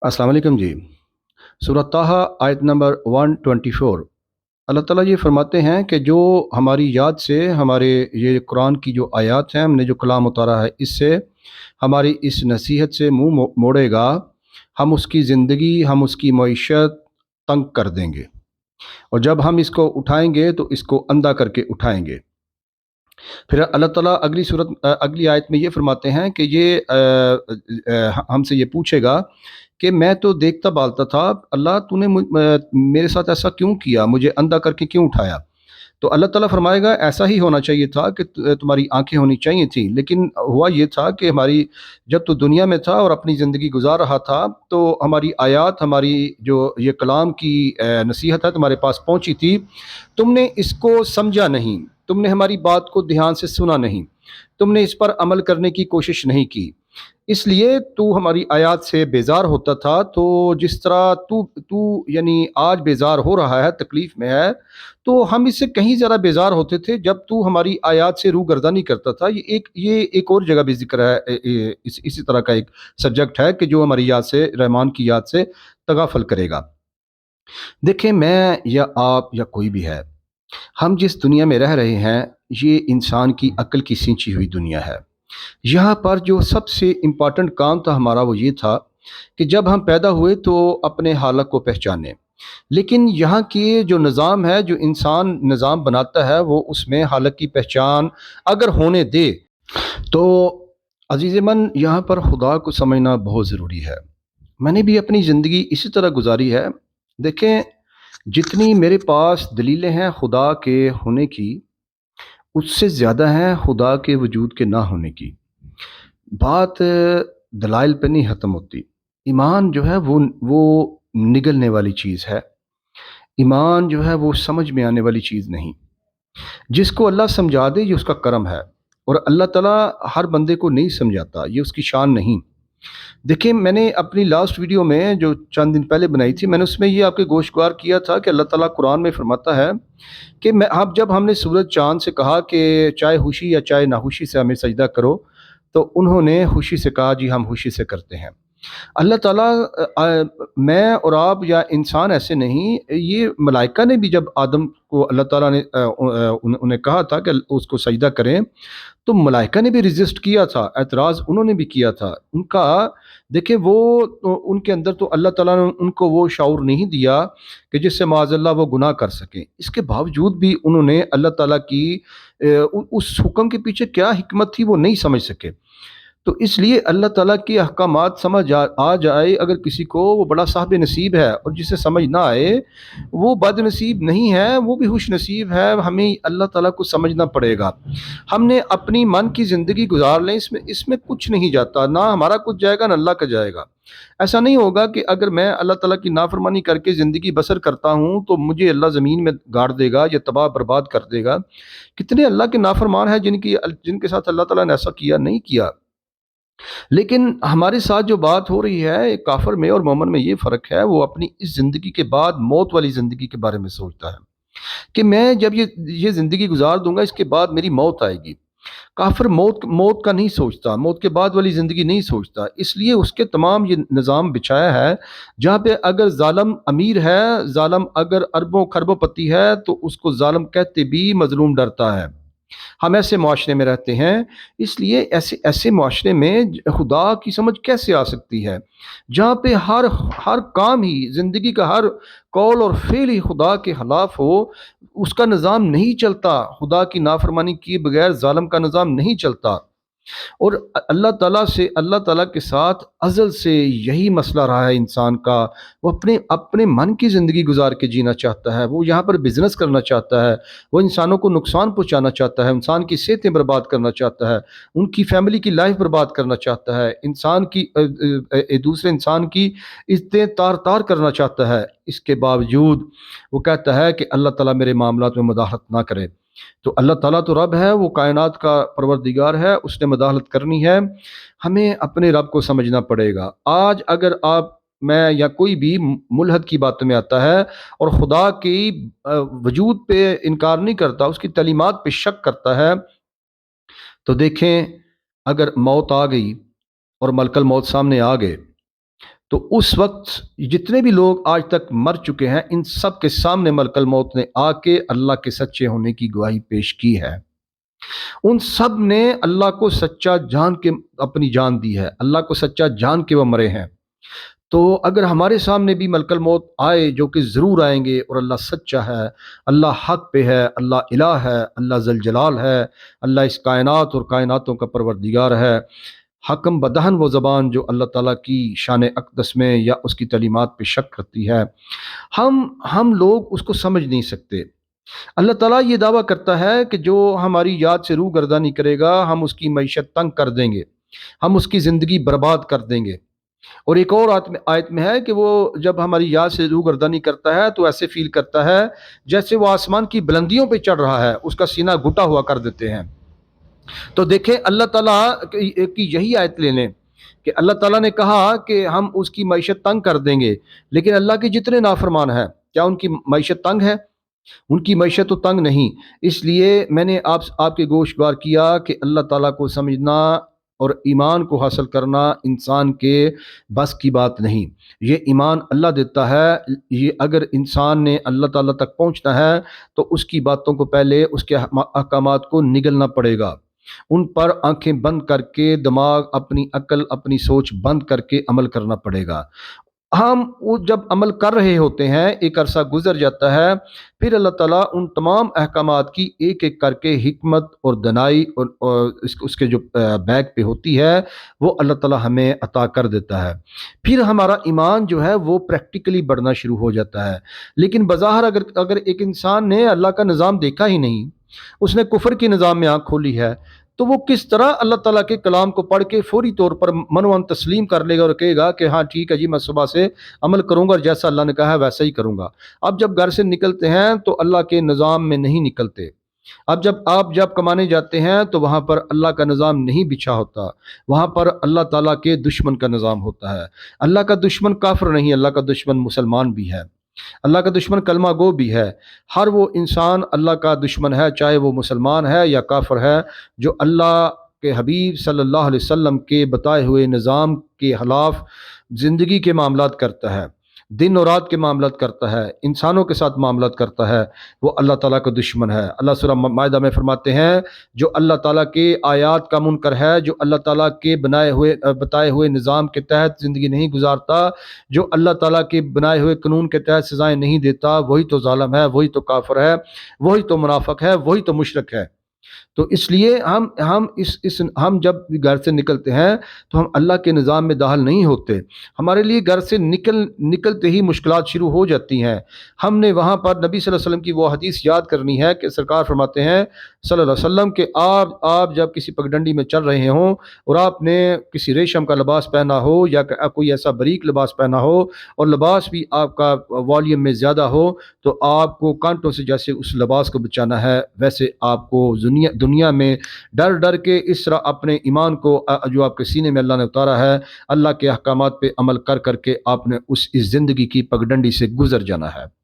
अस्सलाम वालेकुम जी। सूरह ताहा आयत नंबर 124। अल्लाह ताला ये फरमाते हैं कि जो हमारी याद से हमारे ये कुरान की जो आयत हैं, हमने जो कलाम उतारा है, इससे हमारी इस नसीहत से मुंह मोड़ेगा, हम उसकी ज़िंदगी, हम उसकी मईशत तंग कर देंगे, और जब हम इसको उठाएंगे तो इसको अंधा करके उठाएंगे। फिर अल्लाह ताला अगली आयत में ये फरमाते हैं कि ये हमसे ये पूछेगा कि मैं तो देखता बालता था, अल्लाह तूने मेरे साथ ऐसा क्यों किया, मुझे अंधा करके क्यों उठाया। तो अल्लाह ताला फरमाएगा ऐसा ही होना चाहिए था कि तुम्हारी आंखें होनी चाहिए थी, लेकिन हुआ ये था कि हमारी, जब तू दुनिया में था और अपनी ज़िंदगी गुजार रहा था, तो हमारी आयत, हमारी जो ये कलाम की नसीहत है, तुम्हारे पास पहुंची थी। तुमने इसको समझा नहीं, तुमने हमारी बात को ध्यान से सुना नहीं, तुमने इस पर अमल करने की कोशिश नहीं की, इसलिए तू हमारी आयत से बेजार होता था। तो जिस तरह तू तू यानी आज बेजार हो रहा है, तकलीफ में है, तो हम इससे कहीं ज़्यादा बेजार होते थे जब तू हमारी आयत से रूगर्दानी करता था। ये एक और जगह भी जिक्र है, इसी तरह का एक सब्जेक्ट है कि जो हमारी याद से, रहमान की याद से तगाफल करेगा। देखें, मैं या आप या कोई भी है, हम जिस दुनिया में रह रहे हैं, ये इंसान की अक्ल की सींची हुई दुनिया है। यहाँ पर जो सबसे इम्पोर्टेंट काम था हमारा, वो ये था कि जब हम पैदा हुए तो अपने हालत को पहचानें। लेकिन यहाँ की जो निज़ाम है, जो इंसान निज़ाम बनाता है, वो उसमें हालत की पहचान अगर होने दे, तो अजीज़ मन, यहाँ पर खुदा को समझना बहुत ज़रूरी है। मैंने भी अपनी ज़िंदगी इसी तरह गुजारी है। देखें, जितनी मेरे पास दलीलें हैं खुदा के होने की, उससे ज़्यादा हैं खुदा के वजूद के ना होने की। बात दलाइल पे नहीं ख़त्म होती। ईमान जो है वो निगलने वाली चीज़ है। ईमान जो है वो समझ में आने वाली चीज़ नहीं। जिसको अल्लाह समझा दे, ये उसका करम है, और अल्लाह ताला हर बंदे को नहीं समझाता, ये उसकी शान नहीं। देखिए, मैंने अपनी लास्ट वीडियो में जो चंद दिन पहले बनाई थी, मैंने उसमें ये आपके गोशगवार किया था कि अल्लाह ताला कुरान में फरमाता है कि मैं, आप जब हमने सूरज चाँद से कहा कि चाहे खुशी या चाहे नाखुशी से हमें सजदा करो, तो उन्होंने खुशी से कहा, जी हम खुशी से करते हैं। अल्लाह ताला मैं और आप या इंसान ऐसे नहीं, ये मलाइका ने भी जब आदम को अल्लाह ताला ने उन्हें कहा था कि उसको सजदा करें, तो मलाइका ने भी रेजिस्ट किया था, एतराज़ उन्होंने भी किया था। उनका, देखिए, वो तो उनके अंदर तो अल्लाह ताला ने उनको वो शऊर नहीं दिया कि जिससे माज़अल्लाह वो गुनाह कर सकें। इसके बावजूद भी उन्होंने अल्लाह ताला की उस हुक्म के पीछे क्या हिकमत थी, वो नहीं समझ सके। तो इसलिए अल्लाह ताला की अहकामात समझ आ जाए अगर किसी को, वो बड़ा साहिब नसीब है, और जिसे समझ ना आए, वो बदनसीब नहीं है, वो भी खुश नसीब है। हमें अल्लाह ताला को समझना पड़ेगा। हमने अपनी मन की ज़िंदगी गुजार लें, इसमें इसमें कुछ नहीं जाता, ना हमारा कुछ जाएगा ना अल्लाह का जाएगा। ऐसा नहीं होगा कि अगर मैं अल्लाह ताला की नाफरमानी करके ज़िंदगी बसर करता हूँ तो मुझे अल्लाह ज़मीन में गाड़ देगा या तबाह बर्बाद कर देगा। कितने अल्लाह के नाफरमान हैं जिनके साथ अल्लाह ताला ने ऐसा किया नहीं किया। लेकिन हमारे साथ जो बात हो रही है, एक काफ़िर में और मोमिन में ये फ़र्क है, वो अपनी इस ज़िंदगी के बाद मौत वाली ज़िंदगी के बारे में सोचता है कि मैं जब ये ज़िंदगी गुजार दूंगा, इसके बाद मेरी मौत आएगी। काफ़िर मौत मौत का नहीं सोचता, मौत के बाद वाली ज़िंदगी नहीं सोचता। इसलिए उसके तमाम ये निज़ाम बिछाया है, जहाँ पे अगर ज़ालिम अमीर है, ज़ालिम अगर अरबों खरबों-पति है, तो उसको ज़ालिम कहते भी मज़लूम डरता है। हम ऐसे माशरे में रहते हैं, इसलिए ऐसे ऐसे माशरे में खुदा की समझ कैसे आ सकती है, जहाँ पे हर हर काम ही, ज़िंदगी का हर कौल और फ़ेल ही खुदा के खिलाफ हो। उसका निज़ाम नहीं चलता, खुदा की नाफरमानी किए बगैर ज़ालिम का निज़ाम नहीं चलता। और अल्लाह ताला के साथ अज़ल से यही मसला रहा है इंसान का। वो अपने अपने मन की ज़िंदगी गुजार के जीना चाहता है, वो यहाँ पर बिज़नेस करना चाहता है, वो इंसानों को नुकसान पहुँचाना चाहता है, इंसान की सेहतें बर्बाद करना चाहता है, उनकी फैमिली की लाइफ बर्बाद करना चाहता है, इंसान की दूसरे इंसान की इज़्ज़तें तार तार करना चाहता है। इसके बावजूद वो कहता है कि अल्लाह ताला मेरे मामलात में मुदाखलत ना करे। तो अल्लाह ताला तो रब है, वो कायनात का परवरदिगार है, उसने मदाखलत करनी है। हमें अपने रब को समझना पड़ेगा। आज अगर आप, मैं या कोई भी मुल्हद की बातों में आता है और खुदा की वजूद पे इनकार नहीं करता, उसकी तालीमात पे शक करता है, तो देखें, अगर मौत आ गई और मलकल मौत सामने आ गए, تو اس وقت جتنے بھی لوگ آج تک مر چکے ہیں ان سب کے سامنے ملک الموت نے آ کے اللہ کے سچے ہونے کی گواہی پیش کی ہے۔ ان سب نے اللہ کو سچا جان کے اپنی جان دی ہے، اللہ کو سچا جان کے وہ مرے ہیں۔ تو اگر ہمارے سامنے بھی ملک الموت آئے، جو کہ ضرور آئیں گے، اور اللہ سچا ہے، اللہ حق پہ ہے، اللہ الہ ہے، اللہ ذل جلال ہے، اللہ اس کائنات اور کائناتوں کا پروردگار ہے، حکم بدہن وہ زبان جو اللہ تعالیٰ کی شان اقدس میں یا اس کی تعلیمات پہ شک کرتی ہے، ہم لوگ اس کو سمجھ نہیں سکتے۔ اللہ تعالیٰ یہ دعویٰ کرتا ہے کہ جو ہماری یاد سے روگردانی کرے گا ہم اس کی معیشت تنگ کر دیں گے، ہم اس کی زندگی برباد کر دیں گے۔ اور ایک اور آیت میں ہے کہ وہ جب ہماری یاد سے روگردانی کرتا ہے تو ایسے فیل کرتا ہے جیسے وہ آسمان کی بلندیوں پہ چڑھ رہا ہے، اس کا سینہ گھٹا ہوا کر دیتے ہیں۔ تو دیکھیں اللہ تعالیٰ کی یہی آیت لے لیں کہ اللہ تعالیٰ نے کہا کہ ہم اس کی معیشت تنگ کر دیں گے، لیکن اللہ کے جتنے نافرمان ہیں کیا ان کی معیشت تنگ ہے؟ ان کی معیشت تو تنگ نہیں۔ اس لیے میں نے آپ کے گوشوار کیا کہ اللہ تعالیٰ کو سمجھنا اور ایمان کو حاصل کرنا انسان کے بس کی بات نہیں، یہ ایمان اللہ دیتا ہے۔ یہ اگر انسان نے اللہ تعالیٰ تک پہنچنا ہے تو اس کی باتوں کو پہلے اس کے احکامات کو نگلنا پڑے گا، ان پر آنکھیں بند کر کے دماغ، اپنی عقل، اپنی سوچ بند کر کے عمل کرنا پڑے گا۔ ہم وہ جب عمل کر رہے ہوتے ہیں، ایک عرصہ گزر جاتا ہے، پھر اللہ تعالیٰ ان تمام احکامات کی ایک ایک کر کے حکمت اور دنائی اور اس کے جو بیک پہ ہوتی ہے وہ اللہ تعالیٰ ہمیں عطا کر دیتا ہے۔ پھر ہمارا ایمان جو ہے وہ پریکٹیکلی بڑھنا شروع ہو جاتا ہے۔ لیکن بظاہر اگر ایک انسان نے اللہ کا نظام دیکھا ہی نہیں، اس نے کفر کی نظام میں آنکھ کھولی ہے، تو وہ کس طرح اللہ تعالیٰ کے کلام کو پڑھ کے فوری طور پر منوان تسلیم کر لے گا اور کہے گا کہ ہاں ٹھیک ہے جی میں صبح سے عمل کروں گا اور جیسا اللہ نے کہا ہے ویسا ہی کروں گا۔ اب جب گھر سے نکلتے ہیں تو اللہ کے نظام میں نہیں نکلتے۔ اب جب کمانے جاتے ہیں تو وہاں پر اللہ کا نظام نہیں بچھا ہوتا، وہاں پر اللہ تعالیٰ کے دشمن کا نظام ہوتا ہے۔ اللہ کا دشمن کافر نہیں، اللہ کا دشمن مسلمان بھی ہے، اللہ کا دشمن کلمہ گو بھی ہے۔ ہر وہ انسان اللہ کا دشمن ہے، چاہے وہ مسلمان ہے یا کافر ہے، جو اللہ کے حبیب صلی اللہ علیہ وسلم کے بتائے ہوئے نظام کے خلاف زندگی کے معاملات کرتا ہے، دن اور رات کے معاملات کرتا ہے، انسانوں کے ساتھ معاملات کرتا ہے، وہ اللہ تعالیٰ کا دشمن ہے۔ اللہ سورہ مائدہ میں فرماتے ہیں جو اللہ تعالیٰ کے آیات کا منکر ہے، جو اللہ تعالیٰ کے بتائے ہوئے نظام کے تحت زندگی نہیں گزارتا، جو اللہ تعالیٰ کے بنائے ہوئے قانون کے تحت سزائیں نہیں دیتا، وہی تو ظالم ہے، وہی تو کافر ہے، وہی تو منافق ہے، وہی تو مشرک ہے۔ تو اس لیے ہم جب گھر سے نکلتے ہیں تو ہم اللہ کے نظام میں داخل نہیں ہوتے، ہمارے لیے گھر سے نکلتے ہی مشکلات شروع ہو جاتی ہیں۔ ہم نے وہاں پر نبی صلی اللہ علیہ وسلم کی وہ حدیث یاد کرنی ہے کہ سرکار فرماتے ہیں صلی اللہ علیہ وسلم کہ آپ جب کسی پگڈنڈی میں چل رہے ہوں اور آپ نے کسی ریشم کا لباس پہنا ہو یا کوئی ایسا باریک لباس پہنا ہو اور لباس بھی آپ کا والیوم میں زیادہ ہو، تو آپ کو کانٹوں سے جیسے اس لباس کو بچانا ہے، ویسے آپ کو دنیا میں ڈر کے اس طرح اپنے ایمان کو جو آپ کے سینے میں اللہ نے اتارا ہے، اللہ کے احکامات پہ عمل کر کے آپ نے اس زندگی کی پگڈنڈی سے گزر جانا ہے۔